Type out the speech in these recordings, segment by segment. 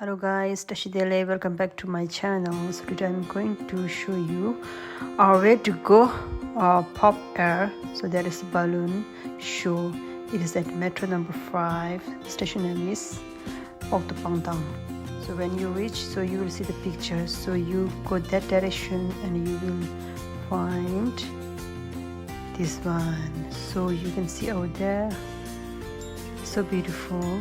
Hello guys, Tashidele, welcome back to my channel. So today I'm going to show you our way to go pop air. So there is a balloon show. It is at metro number 5. Station name is Pangtang. So when you reach, so you will see the pictures. So you go that direction and you will find this one. So you can see out there, so beautiful.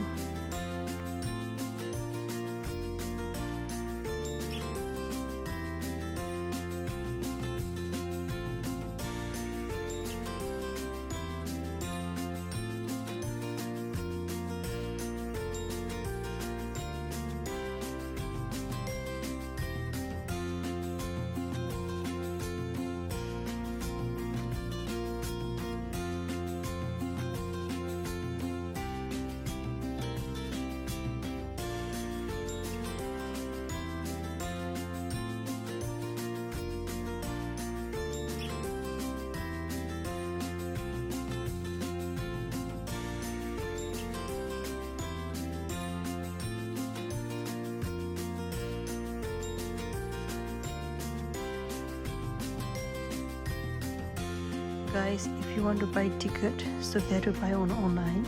Guys, if you want to buy ticket, so better buy on online.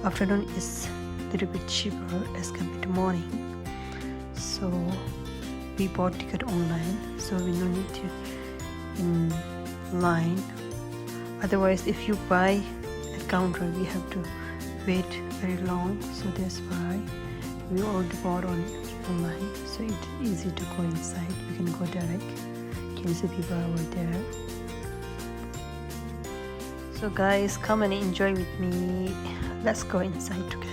Afternoon is a little bit cheaper as compared to morning. So we bought ticket online, so we no need to in line. Otherwise, if you buy at counter, we have to wait very long. So that's why we already bought online. So it's easy to go inside. We can go direct. Can you see people are over there? So guys, come and enjoy with me. Let's go inside together.